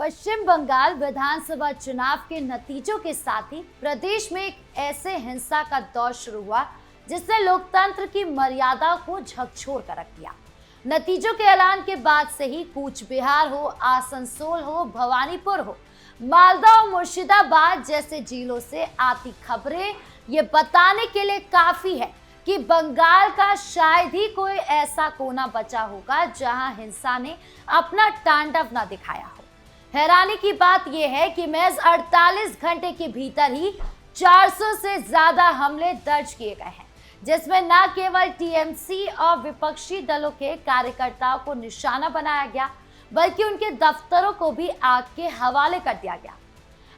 पश्चिम बंगाल विधानसभा चुनाव के नतीजों के साथ ही प्रदेश में एक ऐसे हिंसा का दौर शुरू हुआ जिसने लोकतंत्र की मर्यादा को झकझोर कर रख दिया। नतीजों के ऐलान के बाद से ही कूच बिहार हो, आसनसोल हो, भवानीपुर हो, मालदा और मुर्शिदाबाद जैसे जिलों से आती खबरें ये बताने के लिए काफी है कि बंगाल का शायद ही कोई ऐसा कोना बचा होगा जहां हिंसा ने अपना तांडव न दिखाया हो। हैरानी की बात यह है कि महज 48 घंटे के भीतर ही 400 से ज्यादा हमले दर्ज किए गए हैं, जिसमें न केवल टीएमसी और विपक्षी दलों के कार्यकर्ताओं को निशाना बनाया गया, बल्कि उनके दफ्तरों को भी आग के हवाले कर दिया गया।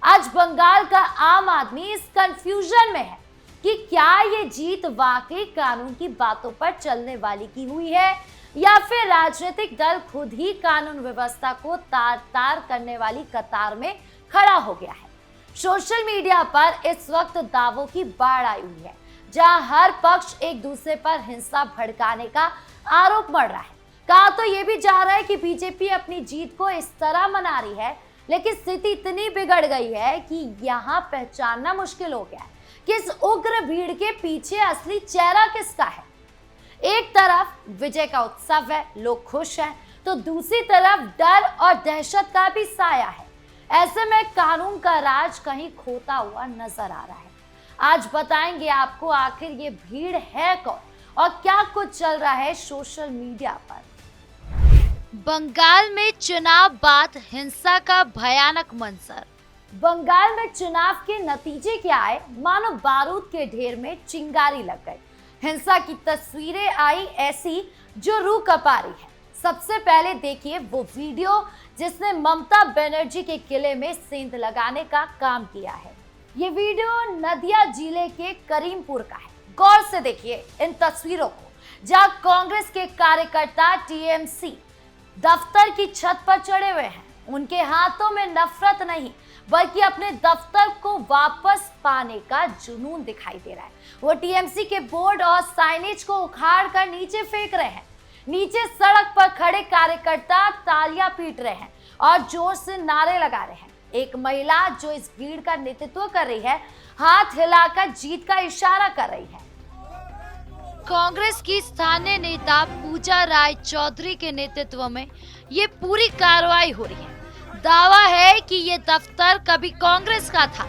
आज बंगाल का आम आदमी इस कंफ्यूजन में है कि क्या ये जीत वाकई कानून की बातों पर चलने वाली की हुई है या फिर राजनीतिक दल खुद ही कानून व्यवस्था को तार तार करने वाली कतार में खड़ा हो गया है। सोशल मीडिया पर इस वक्त दावों की बाढ़ आई हुई है, जहां हर पक्ष एक दूसरे पर हिंसा भड़काने का आरोप मढ़ रहा है। कहा तो ये भी जा रहा है कि बीजेपी अपनी जीत को इस तरह मना रही है, लेकिन स्थिति इतनी बिगड़ गई है कि यहाँ पहचानना मुश्किल हो गया है कि इस उग्र भीड़ के पीछे असली चेहरा किसका है। एक तरफ विजय का उत्सव है, लोग खुश हैं, तो दूसरी तरफ डर और दहशत का भी साया है। ऐसे में कानून का राज कहीं खोता हुआ नजर आ रहा है। आज बताएंगे आपको आखिर ये भीड़ है कौन और क्या कुछ चल रहा है सोशल मीडिया पर। बंगाल में चुनाव बाद हिंसा का भयानक मंजर। बंगाल में चुनाव के नतीजे क्या आए, मानो बारूद के ढेर में चिंगारी लग गई। हिंसा की तस्वीरें आई ऐसी जो रूह कपा रही है। सबसे पहले देखिए वो वीडियो जिसने ममता बनर्जी के किले में सेंध लगाने का काम किया है। ये वीडियो नदिया जिले के करीमपुर का है। गौर से देखिए इन तस्वीरों को, जहां कांग्रेस के कार्यकर्ता टीएमसी दफ्तर की छत पर चढ़े हुए हैं। उनके हाथों में नफरत नहीं बल्कि अपने दफ्तर को वापस पाने का जुनून दिखाई दे रहा है। वो टीएमसी के बोर्ड और साइनेज को उखाड़ कर नीचे फेंक रहे हैं। नीचे सड़क पर खड़े कार्यकर्ता तालियां पीट रहे हैं और जोर से नारे लगा रहे हैं। एक महिला जो इस भीड़ का नेतृत्व कर रही है, हाथ हिलाकर जीत का इशारा कर रही है। कांग्रेस की स्थानीय नेता पूजा राय चौधरी के नेतृत्व में ये पूरी कार्रवाई हो रही है। दावा है कि ये दफ्तर कभी कांग्रेस का था,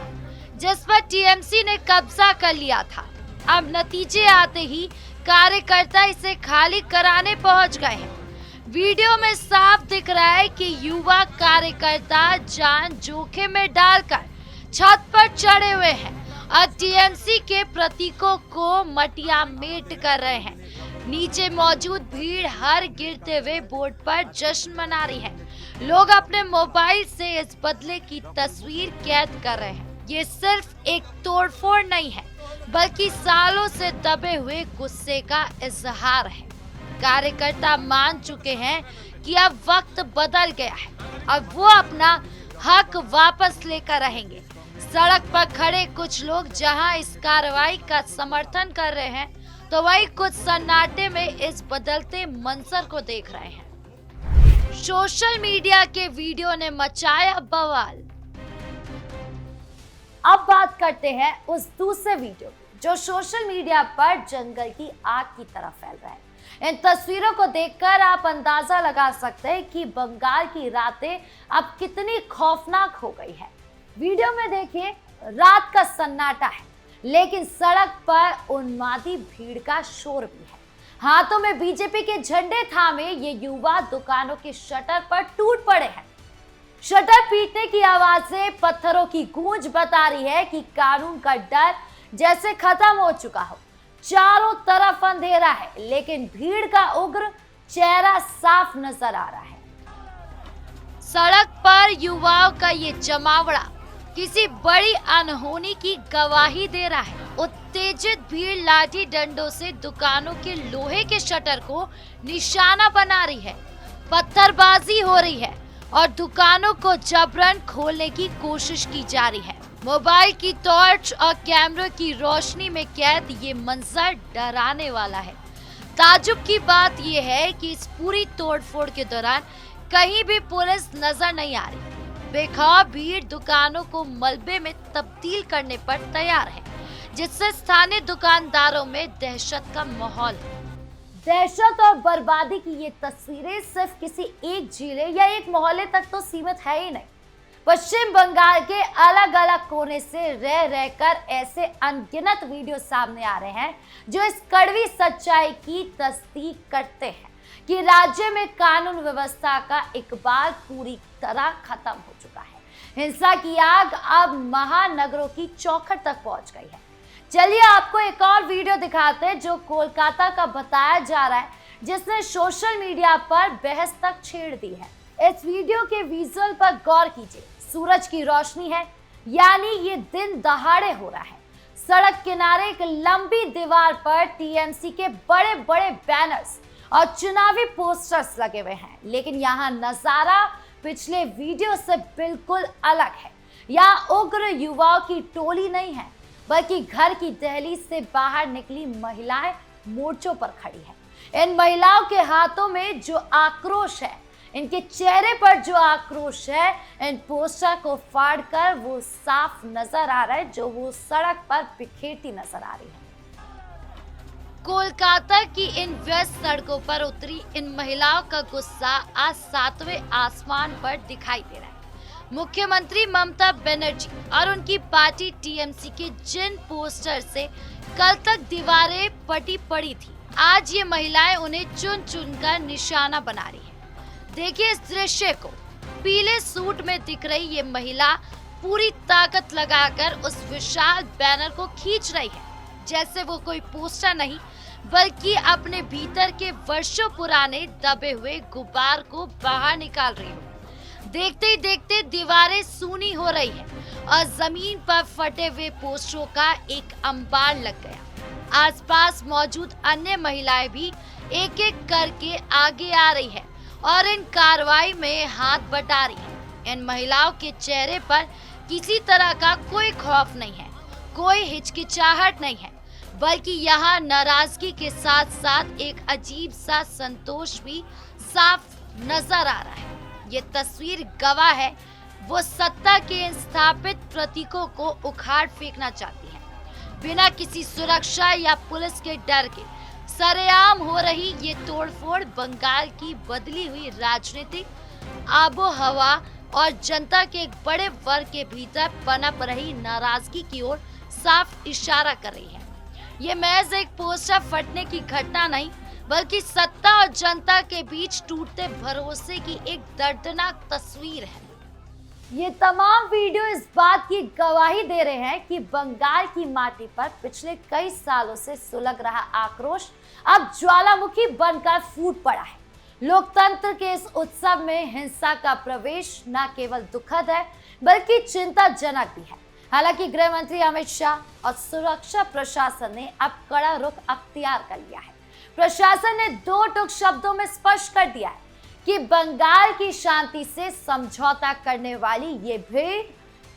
जिस पर टीएमसी ने कब्जा कर लिया था। अब नतीजे आते ही कार्यकर्ता इसे खाली कराने पहुंच गए हैं। वीडियो में साफ दिख रहा है कि युवा कार्यकर्ता जान जोखिम में डालकर छत पर चढ़े हुए हैं और टीएमसी के प्रतीकों को मटिया मेट कर रहे हैं। नीचे मौजूद भीड़ हर गिरते हुए बोर्ड पर जश्न मना रही है। लोग अपने मोबाइल से इस बदले की तस्वीर कैद कर रहे हैं। ये सिर्फ एक तोड़फोड़ नहीं है, बल्कि सालों से दबे हुए गुस्से का इजहार है। कार्यकर्ता मान चुके हैं कि अब वक्त बदल गया है, अब वो अपना हक वापस लेकर रहेंगे। सड़क पर खड़े कुछ लोग जहां इस कार्रवाई का समर्थन कर रहे हैं, तो वही कुछ सन्नाटे में इस बदलते मंजर को देख रहे हैं। सोशल मीडिया के वीडियो ने मचाया बवाल। अब बात करते हैं उस दूसरे वीडियो की, जो सोशल मीडिया पर जंगल की आग की तरह फैल रहा है। इन तस्वीरों को देखकर आप अंदाजा लगा सकते हैं कि बंगाल की रातें अब कितनी खौफनाक हो गई है। वीडियो में देखिए रात का सन्नाटा है, लेकिन सड़क पर उन्मादी भीड़ का शोर भी है। हाथों में बीजेपी के झंडे थामे ये युवा दुकानों के शटर पर टूट पड़े हैं। शटर पीटने की आवाजें, पत्थरों की गूंज बता रही है कि कानून का डर जैसे खत्म हो चुका हो। चारों तरफ अंधेरा है, लेकिन भीड़ का उग्र चेहरा साफ नजर आ रहा है। सड़क पर युवाओं का ये जमावड़ा किसी बड़ी अनहोनी की गवाही दे रहा है। उत्तेजित भीड़ लाठी डंडों से दुकानों के लोहे के शटर को निशाना बना रही है। पत्थरबाजी हो रही है और दुकानों को जबरन खोलने की कोशिश की जा रही है। मोबाइल की टॉर्च और कैमरे की रोशनी में कैद ये मंजर डराने वाला है। ताजुब की बात यह है कि इस पूरी तोड़फोड़ के दौरान कहीं भी पुलिस नजर नहीं आ रही। बेखौफ भीड़ दुकानों को मलबे में तब्दील करने पर तैयार है, जिससे स्थानीय दुकानदारों में दहशत का माहौल है। दहशत और बर्बादी की ये तस्वीरें सिर्फ किसी एक जिले या एक मोहल्ले तक तो सीमित है ही नहीं। पश्चिम बंगाल के अलग अलग कोने से रह रहकर ऐसे अनगिनत वीडियो सामने आ रहे हैं जो इस कड़वी सच्चाई की तस्दीक करते हैं कि राज्य में कानून व्यवस्था का इकबाल पूरी तरह खत्म हो चुका है। हिंसा की आग अब महानगरों की चौखट तक पहुंच गई है। चलिए आपको एक और वीडियो दिखाते हैं जो कोलकाता का बताया जा रहा है, जिसने सोशल मीडिया पर बहस तक छेड़ दी है। इस वीडियो के विजुअल पर गौर कीजिए। सूरज की रोशनी है, यानी ये दिन दहाड़े हो रहा है। सड़क किनारे एक लंबी दीवार पर टीएमसी के बड़े बड़े बैनर्स और चुनावी पोस्टर्स लगे हुए हैं, लेकिन यहाँ नजारा पिछले वीडियो से बिल्कुल अलग है। यहाँ उग्र युवाओं की टोली नहीं है, बल्कि घर की दहलीज से बाहर निकली महिलाएं मोर्चों पर खड़ी हैं। इन महिलाओं के हाथों में जो आक्रोश है, इनके चेहरे पर जो आक्रोश है, इन पोस्टर को फाड़कर वो साफ नजर आ रहा है जो वो सड़क पर बिखेरती नजर आ रही है। कोलकाता की इन व्यस्त सड़कों पर उतरी इन महिलाओं का गुस्सा आज सातवें आसमान पर दिखाई दे रहा है। मुख्यमंत्री ममता बनर्जी और उनकी पार्टी टीएमसी के जिन पोस्टर से कल तक दीवारें पटी पड़ी थी, आज ये महिलाएं उन्हें चुन चुन कर निशाना बना रही है। देखिए इस दृश्य को। पीले सूट में दिख रही ये महिला पूरी ताकत लगाकर उस विशाल बैनर को खींच रही है, जैसे वो कोई पोस्टर नहीं बल्कि अपने भीतर के वर्षों पुराने दबे हुए गुब्बार को बाहर निकाल रही हो। देखते ही देखते दीवारें सूनी हो रही है और जमीन पर फटे हुए पोस्टरों का एक अंबार लग गया। आसपास मौजूद अन्य महिलाएं भी एक एक करके आगे आ रही है और इन कार्रवाई में हाथ बटा रही है। इन महिलाओं के चेहरे पर किसी तरह का कोई खौफ नहीं है, कोई हिचकिचाहट नहीं है, बल्कि यहाँ नाराजगी के साथ साथ एक अजीब सा संतोष भी साफ नजर आ रहा है। ये तस्वीर गवाह है, वो सत्ता के इन स्थापित प्रतीकों को उखाड़ फेंकना चाहती है। बिना किसी सुरक्षा या पुलिस के डर के सरेआम हो रही ये तोड़फोड़ बंगाल की बदली हुई राजनीतिक आबो हवा और जनता के एक बड़े वर्ग के भीतर पनप रही नाराजगी की ओर साफ इशारा कर रही है। ये महज एक पोस्टर फटने की घटना नहीं, बल्कि सत्ता और जनता के बीच टूटते भरोसे की एक दर्दनाक तस्वीर है। ये तमाम वीडियो इस बात की गवाही दे रहे हैं कि बंगाल की माटी पर पिछले कई सालों से सुलग रहा आक्रोश अब ज्वालामुखी बनकर फूट पड़ा है। लोकतंत्र के इस उत्सव में हिंसा का प्रवेश न केवल दुखद है, बल्कि चिंताजनक भी है। हालांकि गृह मंत्री अमित शाह और सुरक्षा प्रशासन ने अब कड़ा रुख अख्तियार कर लिया है। प्रशासन ने दो टूक शब्दों में स्पष्ट कर दिया है कि बंगाल की शांति से समझौता करने वाली ये भीड़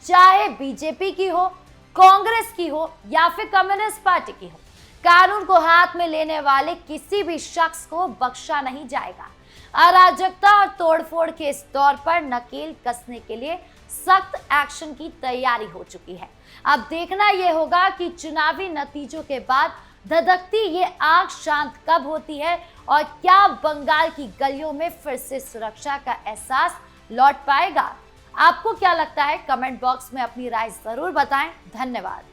चाहे बीजेपी की हो, कांग्रेस की हो या फिर कम्युनिस्ट पार्टी की हो, कानून को हाथ में लेने वाले किसी भी शख्स को बख्शा नहीं जाएगा। अराजकता और तोड़फोड़ के इस दौर पर नकेल कसने के लिए सख्त एक्शन की तैयारी हो चुकी है। अब देखना यह होगा कि चुनावी नतीजों के बाद धधकती ये आग शांत कब होती है और क्या बंगाल की गलियों में फिर से सुरक्षा का एहसास लौट पाएगा। आपको क्या लगता है? कमेंट बॉक्स में अपनी राय जरूर बताएं। धन्यवाद।